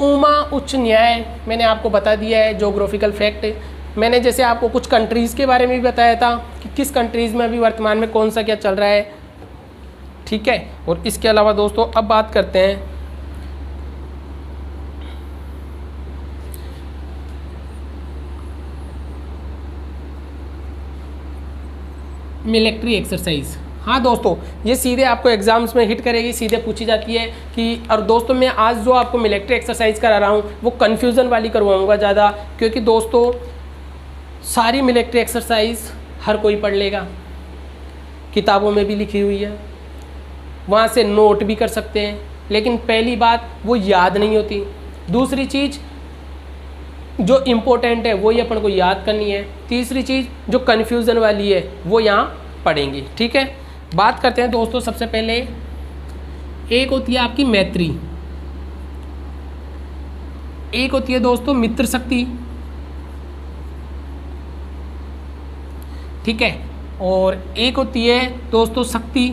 उमा उच्च न्याय, मैंने आपको बता दिया है ज्योग्राफिकल फैक्ट। मैंने जैसे आपको कुछ कंट्रीज़ के बारे में भी बताया था कि किस कंट्रीज़ में अभी वर्तमान में कौन सा क्या चल रहा है। ठीक है, और इसके अलावा दोस्तों अब बात करते हैं मिलिट्री एक्सरसाइज। हाँ दोस्तों, ये सीधे आपको एग्जाम्स में हिट करेगी, सीधे पूछी जाती है कि। और दोस्तों मैं आज जो आपको मिलिट्री एक्सरसाइज करा रहा हूँ वो कन्फ्यूज़न वाली करवाऊँगा ज़्यादा, क्योंकि दोस्तों सारी मिलिट्री एक्सरसाइज हर कोई पढ़ लेगा, किताबों में भी लिखी हुई है, वहाँ से नोट भी कर सकते हैं, लेकिन पहली बात वो याद नहीं होती। दूसरी चीज़ जो इम्पोर्टेंट है वो ही अपन को याद करनी है। तीसरी चीज़ जो कन्फ्यूज़न वाली है वो यहाँ पढ़ेंगे। ठीक है, बात करते हैं दोस्तों सबसे पहले एक होती है आपकी मैत्री, एक होती है दोस्तों मित्र शक्ति। ठीक है, और एक होती है दोस्तों शक्ति।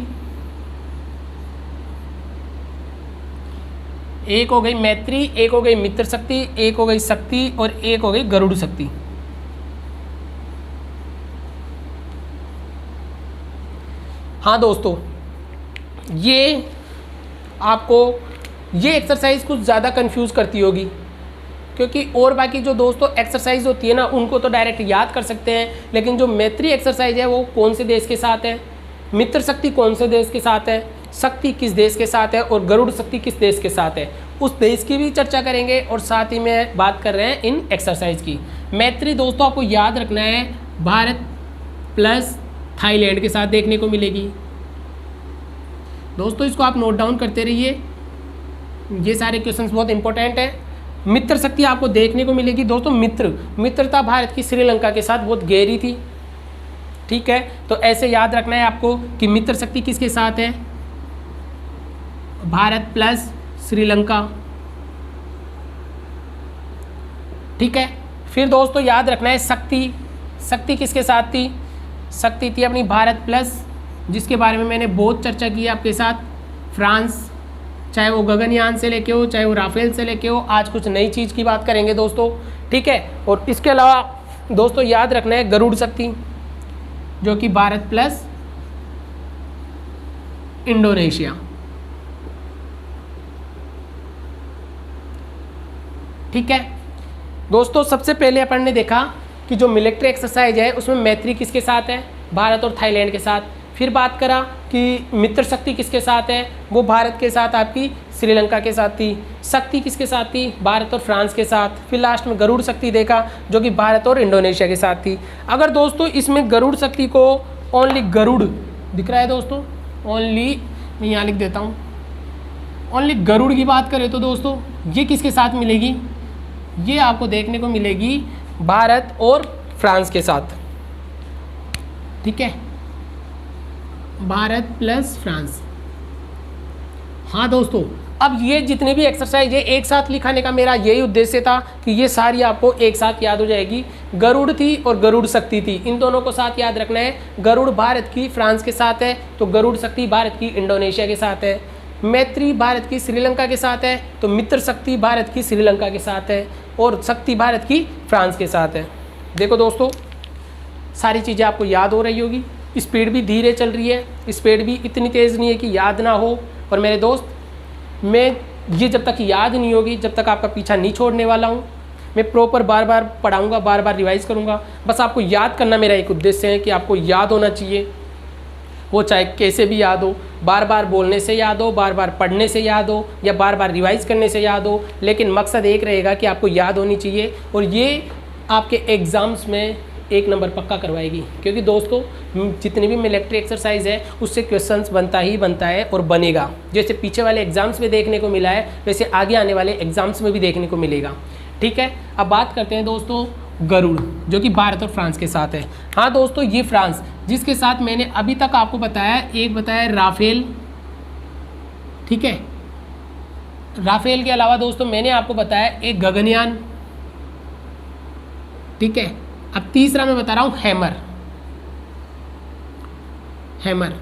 एक हो गई मैत्री, एक हो गई मित्र शक्ति, एक हो गई शक्ति और एक हो गई गरुड़ शक्ति। हाँ दोस्तों, ये आपको ये एक्सरसाइज कुछ ज़्यादा कंफ्यूज करती होगी, क्योंकि और बाकी जो दोस्तों एक्सरसाइज होती है ना उनको तो डायरेक्ट याद कर सकते हैं, लेकिन जो मैत्री एक्सरसाइज है वो कौन से देश के साथ है, मित्र शक्ति कौन से देश के साथ है, शक्ति किस देश के साथ है और गरुड़ शक्ति किस देश के साथ है, उस देश की भी चर्चा करेंगे। और साथ ही में बात कर रहे हैं इन एक्सरसाइज की। मैत्री दोस्तों आपको याद रखना है भारत प्लस थाईलैंड के साथ देखने को मिलेगी। दोस्तों इसको आप नोट डाउन करते रहिए, ये सारे क्वेश्चंस बहुत इंपॉर्टेंट हैं। मित्र शक्ति आपको देखने को मिलेगी दोस्तों, मित्रता भारत की श्रीलंका के साथ बहुत गहरी थी। ठीक है, तो ऐसे याद रखना है आपको कि मित्र शक्ति किसके साथ है, भारत प्लस श्रीलंका। ठीक है। फिर दोस्तों याद रखना है शक्ति, शक्ति किसके साथ थी? शक्ति थी अपनी भारत प्लस, जिसके बारे में मैंने बहुत चर्चा की है आपके साथ। फ्रांस, चाहे वो गगनयान से लेके हो, चाहे वो राफेल से लेके हो, आज कुछ नई चीज़ की बात करेंगे दोस्तों, ठीक है। और इसके अलावा दोस्तों याद रखना है गरुड़ शक्ति, जो कि भारत प्लस इंडोनेशिया, ठीक है दोस्तों। सबसे पहले अपन ने देखा कि जो मिलिट्री एक्सरसाइज है उसमें मैत्री किसके साथ है? भारत और थाईलैंड के साथ। फिर बात करा कि मित्र शक्ति किसके साथ है? वो भारत के साथ आपकी श्रीलंका के साथ थी। शक्ति किसके साथ थी? भारत और फ्रांस के साथ। फिर लास्ट में गरुड़ शक्ति देखा, जो कि भारत और इंडोनेशिया के साथ थी। अगर दोस्तों इसमें गरुड़ शक्ति को ओनली गरुड़ दिख रहा है दोस्तों, ओनली मैं यहाँ लिख देता हूँ, ओनली गरुड़ की बात करें तो दोस्तों ये किसके साथ मिलेगी? ये आपको देखने को मिलेगी भारत और फ्रांस के साथ, ठीक है, भारत प्लस फ्रांस। हाँ दोस्तों, अब ये जितने भी एक्सरसाइज है एक साथ लिखाने का मेरा यही उद्देश्य था कि ये सारी आपको एक साथ याद हो जाएगी। गरुड़ थी और गरुड़ शक्ति थी, इन दोनों को साथ याद रखना है। गरुड़ भारत की फ्रांस के साथ है, तो गरुड़ शक्ति भारत की इंडोनेशिया के साथ है। मैत्री भारत की श्रीलंका के साथ है, तो मित्र शक्ति भारत की श्रीलंका के साथ है, और शक्ति भारत की फ्रांस के साथ है। देखो दोस्तों, सारी चीज़ें आपको याद हो रही होगी। स्पीड भी धीरे चल रही है, स्पीड भी इतनी तेज़ नहीं है कि याद ना हो। और मेरे दोस्त, मैं ये जब तक याद नहीं होगी, जब तक आपका पीछा नहीं छोड़ने वाला हूँ। मैं प्रॉपर बार बार पढ़ाऊँगा, बार बार रिवाइज़ करूँगा। बस आपको याद करना मेरा एक उद्देश्य है कि आपको याद होना चाहिए, वो चाहे कैसे भी याद हो, बार बार बोलने से याद हो, बार बार पढ़ने से याद हो, या बार बार रिवाइज़ करने से याद हो, लेकिन मकसद एक रहेगा कि आपको याद होनी चाहिए। और ये आपके एग्ज़ाम्स में 1 नंबर पक्का करवाएगी, क्योंकि दोस्तों जितनी भी मिलिट्री एक्सरसाइज है उससे क्वेश्चंस बनता ही बनता है और बनेगा। जैसे पीछे वाले एग्ज़ाम्स में देखने को मिला है, वैसे आगे आने वाले एग्ज़ाम्स में भी देखने को मिलेगा, ठीक है। अब बात करते हैं दोस्तों गरुड़, जो कि भारत और फ्रांस के साथ है। हाँ दोस्तों, ये फ्रांस, जिसके साथ मैंने अभी तक आपको बताया, एक बताया राफेल, ठीक है। राफेल के अलावा दोस्तों मैंने आपको बताया एक गगनयान, ठीक है। अब तीसरा मैं बता रहा हूँ हैमर, हैमर।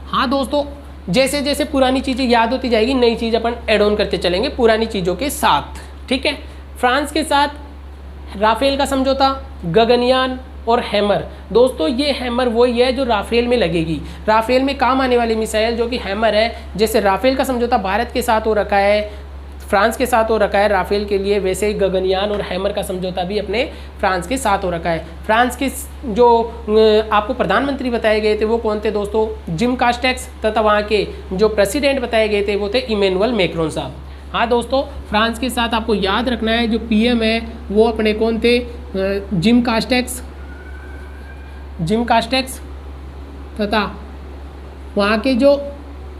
हाँ दोस्तों, जैसे जैसे पुरानी चीज़ें याद होती जाएगी, नई चीज़ अपन ऐड ऑन करते चलेंगे पुरानी चीज़ों के साथ, ठीक है। फ्रांस के साथ राफेल का समझौता, गगनयान और हैमर। दोस्तों ये हैमर वही है जो राफेल में लगेगी, राफेल में काम आने वाली मिसाइल जो कि हैमर है। जैसे राफेल का समझौता भारत के साथ हो रखा है, फ्रांस के साथ हो रखा है राफेल के लिए, वैसे ही गगनयान और हैमर का समझौता भी अपने फ्रांस के साथ हो रखा है। फ्रांस के जो आपको प्रधानमंत्री बताए गए थे वो कौन थे दोस्तों? जिम कास्टेक्स, तथा वहाँ के जो प्रेसिडेंट बताए गए थे वो थे इमैनुअल मैक्रोन साहब। हाँ दोस्तों, फ्रांस के साथ आपको याद रखना है जो पीएम है वो अपने कौन थे? जिम कास्टेक्स, जिम कास्टेक्स, तथा वहाँ के जो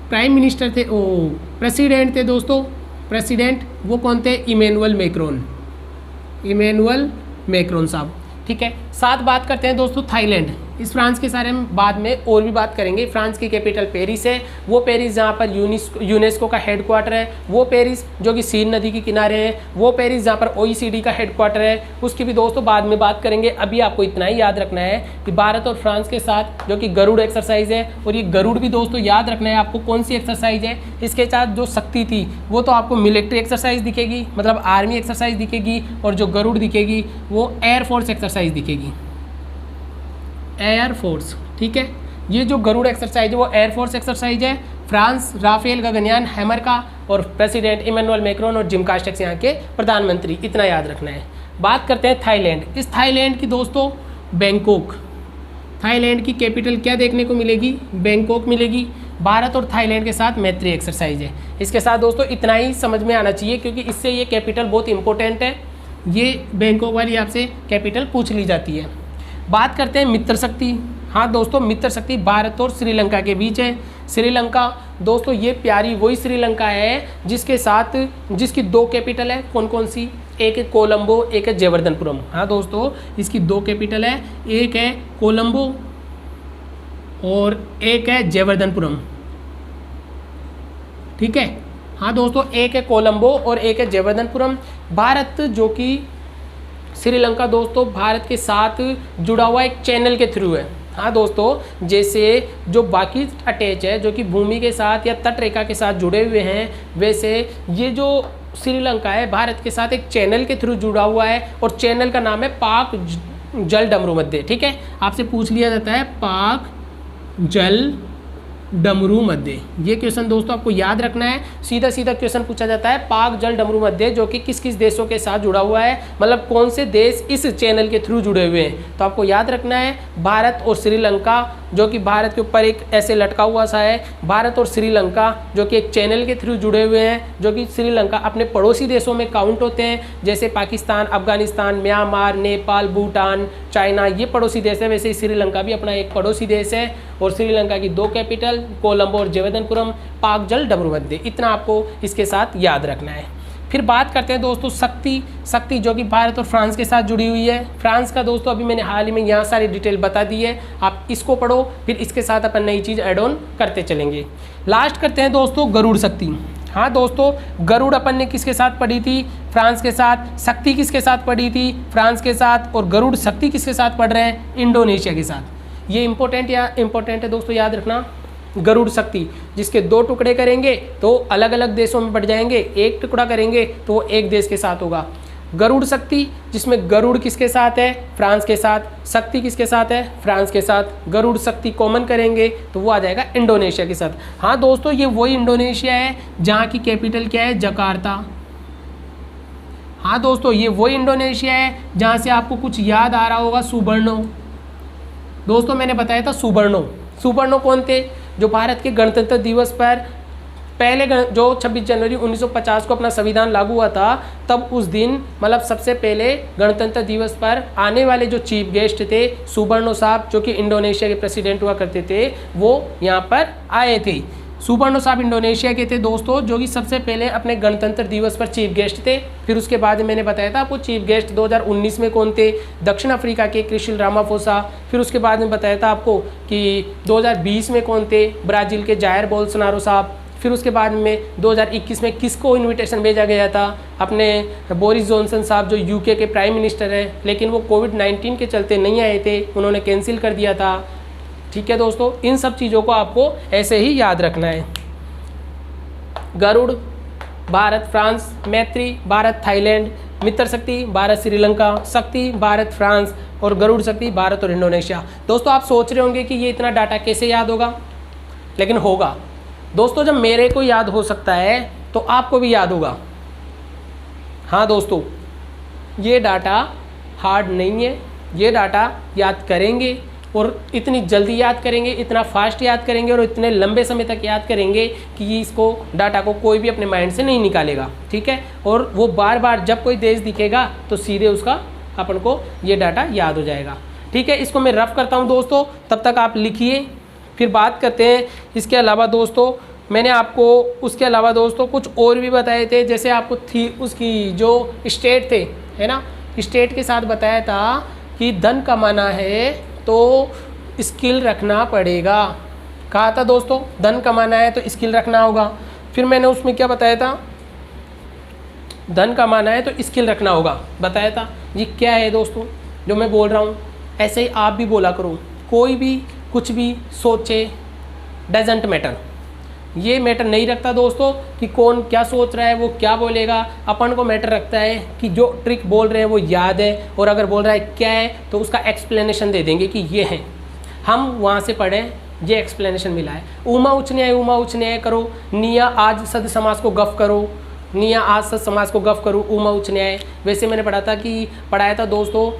प्राइम मिनिस्टर थे, ओ प्रेसिडेंट थे दोस्तों, प्रेसिडेंट वो कौन थे? इमैनुअल मैक्रोन, इमैनुअल मैक्रोन साहब, ठीक है। साथ बात करते हैं दोस्तों थाईलैंड। इस फ्रांस के बारे में बाद में और भी बात करेंगे। फ्रांस की कैपिटल पेरिस है, वो पेरिस जहाँ पर यूनेस्को का हेडक्वार्टर है, वो पेरिस जो कि सीन नदी के किनारे है, वो पेरिस जहाँ पर OECD का हेडक्वार्टर है, उसकी भी दोस्तों बाद में बात करेंगे। अभी आपको इतना ही याद रखना है कि भारत और फ्रांस के साथ जो कि गरुड़ एक्सरसाइज है, और ये गरुड़ भी दोस्तों याद रखना है आपको कौन सी एक्सरसाइज है। इसके साथ जो शक्ति थी वो तो आपको मिलिट्री एक्सरसाइज दिखेगी, मतलब आर्मी एक्सरसाइज दिखेगी, और जो गरुड़ दिखेगी वो एयरफोर्स एक्सरसाइज दिखेगी, एयरफोर्स, ठीक है। ये जो गरुड़ एक्सरसाइज है वो एयरफोर्स एक्सरसाइज है। फ्रांस, राफेल, गगनयान, हैमर का, और प्रेसिडेंट इमैनुअल मैक्रोन और जिम कास्टेक्स यहाँ के प्रधानमंत्री, इतना याद रखना है। बात करते हैं थाईलैंड। इस थाईलैंड की दोस्तों बैंकॉक, थाईलैंड की कैपिटल क्या देखने को मिलेगी? बैंकॉक मिलेगी। भारत और थाईलैंड के साथ मैत्री एक्सरसाइज है। इसके साथ दोस्तों इतना ही समझ में आना चाहिए, क्योंकि इससे ये कैपिटल बहुत इंपॉर्टेंट है। ये बैंकॉक वाली आपसे कैपिटल पूछ ली जाती है। बात करते हैं मित्र शक्ति। हाँ दोस्तों, मित्र शक्ति भारत और श्रीलंका के बीच है। श्रीलंका दोस्तों ये प्यारी वही श्रीलंका है जिसके साथ जिसकी 2 कैपिटल है। कौन कौन सी? एक है कोलंबो, एक है जयवर्धनपुरम। हाँ दोस्तों, इसकी 2 कैपिटल है, एक है कोलंबो और एक है जयवर्धनपुरम, ठीक है। हाँ दोस्तों, एक है कोलंबो और एक है जयवर्धनपुरम। भारत जो कि श्रीलंका दोस्तों भारत के साथ जुड़ा हुआ एक चैनल के थ्रू है। हाँ दोस्तों, जैसे जो बाकी अटैच है जो कि भूमि के साथ या तट रेखा के साथ जुड़े हुए हैं, वैसे ये जो श्रीलंका है भारत के साथ एक चैनल के थ्रू जुड़ा हुआ है और चैनल का नाम है पाक जल डमरू मध्य। ठीक है, आपसे पूछ लिया जाता है पाक जल डमरू मध्य। ये क्वेश्चन दोस्तों आपको याद रखना है। सीधा सीधा क्वेश्चन पूछा जाता है पाक जल डमरू मध्य जो कि किस किस देशों के साथ जुड़ा हुआ है, मतलब कौन से देश इस चैनल के थ्रू जुड़े हुए हैं। तो आपको याद रखना है भारत और श्रीलंका, जो कि भारत के ऊपर एक ऐसे लटका हुआ सा है। भारत और श्रीलंका जो कि एक चैनल के थ्रू जुड़े हुए हैं, जो कि श्रीलंका अपने पड़ोसी देशों में काउंट होते हैं, जैसे पाकिस्तान, अफगानिस्तान, म्यांमार, नेपाल, भूटान, चाइना, ये पड़ोसी देश है। वैसे ही श्रीलंका भी अपना एक पड़ोसी देश है और श्रीलंका की 2 कैपिटल कोलंबो और जयवर्धनपुरम, पाक जल डमरू मध्य। इतना आपको इसके साथ याद रखना है। फिर बात करते हैं दोस्तों शक्ति जो कि भारत और फ्रांस के साथ जुड़ी हुई है। फ्रांस का दोस्तों अभी मैंने हाल ही में यहाँ सारी डिटेल बता दी है, आप इसको पढ़ो, फिर इसके साथ अपन नई चीज़ ऐड ऑन करते चलेंगे। लास्ट करते हैं दोस्तों गरुड़ शक्ति। हाँ दोस्तों, गरुड़ अपन ने किसके साथ पढ़ी थी? फ्रांस के साथ। शक्ति किसके साथ पढ़ी थी? फ्रांस के साथ। और गरुड़ शक्ति किसके साथ पढ़ रहे हैं? इंडोनेशिया के साथ। ये इंपॉर्टेंट है दोस्तों, याद रखना। गरुड़ शक्ति जिसके 2 टुकड़े करेंगे तो अलग अलग देशों में बढ़ जाएंगे, एक टुकड़ा करेंगे तो वो एक देश के साथ होगा। गरुड़ शक्ति जिसमें गरुड़ किसके साथ है? फ्रांस के साथ। शक्ति किसके साथ है? फ्रांस के साथ। गरुड़ शक्ति कॉमन करेंगे तो वो आ जाएगा इंडोनेशिया के साथ। हाँ दोस्तों, ये वही इंडोनेशिया है जहाँ की कैपिटल क्या है? जकार्ता। हाँ दोस्तों, ये वही इंडोनेशिया है जहाँ से आपको कुछ याद आ रहा होगा, सुबर्णो। दोस्तों मैंने बताया था सुबर्णो कौन थे? जो भारत के गणतंत्र दिवस पर पहले जो 26 जनवरी 1950 को अपना संविधान लागू हुआ था, तब उस दिन मतलब सबसे पहले गणतंत्र दिवस पर आने वाले जो चीफ गेस्ट थे सुबर्णो साहब, जो कि इंडोनेशिया के प्रेसिडेंट हुआ करते थे, वो यहाँ पर आए थे। सुबर्णो साहब इंडोनेशिया के थे दोस्तों, जो कि सबसे पहले अपने गणतंत्र दिवस पर चीफ गेस्ट थे। फिर उसके बाद मैंने बताया था आपको चीफ गेस्ट 2019 में कौन थे? दक्षिण अफ्रीका के क्रिसिल रामाफोसा। फिर उसके बाद में बताया था आपको कि 2020 में कौन थे? ब्राज़ील के जायर बोल्सोनारो साहब। फिर उसके बाद में 2021 में किसको इन्विटेशन भेजा गया था? अपने बोरिस जॉनसन साहब, जो यूके के प्राइम मिनिस्टर हैं, लेकिन वो कोविड-19 के चलते नहीं आए थे, उन्होंने कैंसिल कर दिया था। ठीक है दोस्तों, इन सब चीज़ों को आपको ऐसे ही याद रखना है। गरुड़ भारत फ्रांस, मैत्री भारत थाईलैंड, मित्र शक्ति भारत श्रीलंका, शक्ति भारत फ्रांस और गरुड़ शक्ति भारत और इंडोनेशिया। दोस्तों आप सोच रहे होंगे कि ये इतना डाटा कैसे याद होगा, लेकिन होगा दोस्तों। जब मेरे को याद हो सकता है तो आपको भी याद होगा। हाँ दोस्तों, ये डाटा हार्ड नहीं है, ये डाटा याद करेंगे और इतनी जल्दी याद करेंगे, इतना फास्ट याद करेंगे और इतने लंबे समय तक याद करेंगे कि इसको डाटा को कोई भी अपने माइंड से नहीं निकालेगा। ठीक है, और वो बार बार जब कोई देश दिखेगा तो सीधे उसका अपन को ये डाटा याद हो जाएगा। ठीक है, इसको मैं रफ करता हूँ दोस्तों, तब तक आप लिखिए, फिर बात करते हैं। इसके अलावा दोस्तों मैंने आपको उसके अलावा दोस्तों कुछ और भी बताए थे, जैसे आपको थी उसकी जो स्टेट थे, है ना, स्टेट के साथ बताया था कि धन कमाना है तो स्किल रखना पड़ेगा। कहा था दोस्तों, धन कमाना है तो स्किल रखना होगा। फिर मैंने उसमें क्या बताया था? धन कमाना है तो स्किल रखना होगा, बताया था। ये क्या है दोस्तों जो मैं बोल रहा हूँ? ऐसे ही आप भी बोला करो, कोई भी कुछ भी सोचे, डजेंट मैटर। ये मैटर नहीं रखता दोस्तों कि कौन क्या सोच रहा है, वो क्या बोलेगा। अपन को मैटर रखता है कि जो ट्रिक बोल रहे हैं वो याद है, और अगर बोल रहा है क्या है तो उसका एक्सप्लेनेशन दे देंगे कि ये है। हम वहाँ से पढ़ें, ये एक्सप्लेनेशन मिला है। उमा उच्च न्याय करो, निया आज सद समाज को गफ करो, निया आज सद समाज को गफ करूँ, उमा उच्च न्याय। वैसे मैंने पढ़ाया था दोस्तों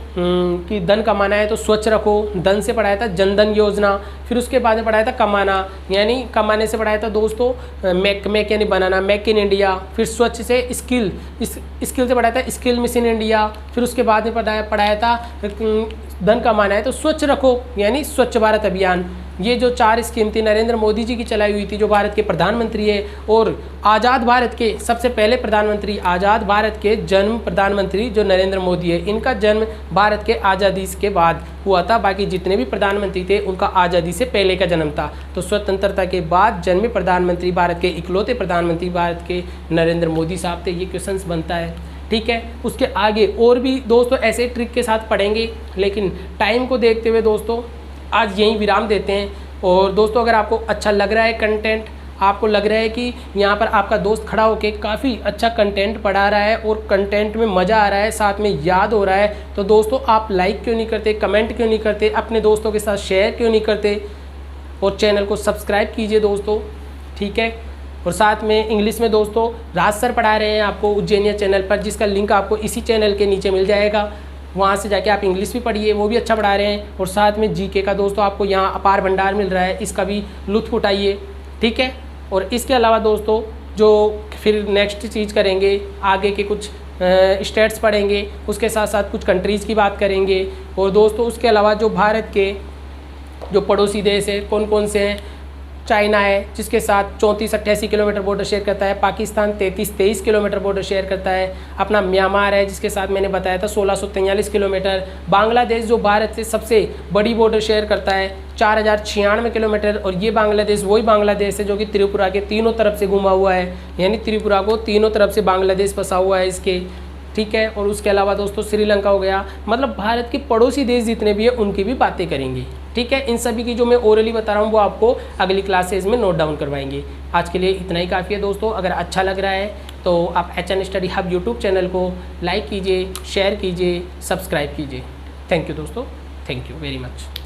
कि धन कमाना है तो स्वच्छ रखो, धन से पढ़ाया था जनधन योजना। फिर उसके बाद में पढ़ाया था कमाना, यानी कमाने से पढ़ाया था दोस्तों मेक यानी बनाना, मेक इन इंडिया। फिर स्वच्छ से स्किल से पढ़ाया था स्किल मिशन इंडिया। फिर उसके बाद में पढ़ाया था धन कमाना है तो स्वच्छ रखो, यानी स्वच्छ भारत अभियान। ये जो 4 स्कीम थी नरेंद्र मोदी जी की चलाई हुई थी, जो भारत के प्रधानमंत्री है, और आज़ाद भारत के सबसे पहले प्रधानमंत्री, आज़ाद भारत के जन्म प्रधानमंत्री जो नरेंद्र मोदी है, इनका जन्म भारत के आज़ादी के बाद हुआ था। बाकी जितने भी प्रधानमंत्री थे उनका आज़ादी से पहले का जन्म था। तो स्वतंत्रता के बाद जन्मे प्रधानमंत्री, भारत के इकलौते प्रधानमंत्री भारत के नरेंद्र मोदी साहब थे। ये क्वेश्चन बनता है। ठीक है। उसके आगे और भी दोस्तों ऐसे ट्रिक के साथ पढ़ेंगे, लेकिन टाइम को देखते हुए दोस्तों आज यहीं विराम देते हैं। और दोस्तों अगर आपको अच्छा लग रहा है कंटेंट, आपको लग रहा है कि यहाँ पर आपका दोस्त खड़ा होकर काफ़ी अच्छा कंटेंट पढ़ा रहा है और कंटेंट में मज़ा आ रहा है, साथ में याद हो रहा है, तो दोस्तों आप लाइक क्यों नहीं करते, कमेंट क्यों नहीं करते, अपने दोस्तों के साथ शेयर क्यों नहीं करते, और चैनल को सब्सक्राइब कीजिए दोस्तों, ठीक है। और साथ में इंग्लिश में दोस्तों राज सर पढ़ा रहे हैं आपको उज्जैनिया चैनल पर, जिसका लिंक आपको इसी चैनल के नीचे मिल जाएगा। वहाँ से जाके आप इंग्लिश भी पढ़िए, वो भी अच्छा पढ़ा रहे हैं। और साथ में जीके का दोस्तों आपको यहाँ अपार भंडार मिल रहा है, इसका भी लुत्फ़ उठाइए, ठीक है। और इसके अलावा दोस्तों जो फिर नेक्स्ट चीज़ करेंगे, आगे के कुछ स्टेट्स पढ़ेंगे, उसके साथ साथ कुछ कंट्रीज़ की बात करेंगे। और दोस्तों उसके अलावा जो भारत के जो पड़ोसी देश है कौन कौन से हैं, चाइना है जिसके साथ 34-88 किलोमीटर बॉर्डर शेयर करता है, पाकिस्तान 33-23 किलोमीटर बॉर्डर शेयर करता है, अपना म्यांमार है जिसके साथ मैंने बताया था 1643 किलोमीटर, बांग्लादेश जो भारत से सबसे बड़ी बॉर्डर शेयर करता है 4096 किलोमीटर। और ये बांग्लादेश वही बांग्लादेश है जो कि त्रिपुरा के तीनों तरफ से घुमा हुआ है, यानी त्रिपुरा को तीनों तरफ से बांग्लादेश फंसा हुआ है इसके, ठीक है। और उसके अलावा दोस्तों श्रीलंका हो गया, मतलब भारत के पड़ोसी देश जितने भी हैं उनकी भी बातें करेंगे, ठीक है। इन सभी की जो मैं ओरली बता रहा हूँ वो आपको अगली क्लासेज में नोट डाउन करवाएंगे। आज के लिए इतना ही काफ़ी है दोस्तों। अगर अच्छा लग रहा है तो आप HN study hub YouTube channel को लाइक कीजिए, शेयर कीजिए, सब्सक्राइब कीजिए। थैंक यू दोस्तों, थैंक यू वेरी मच।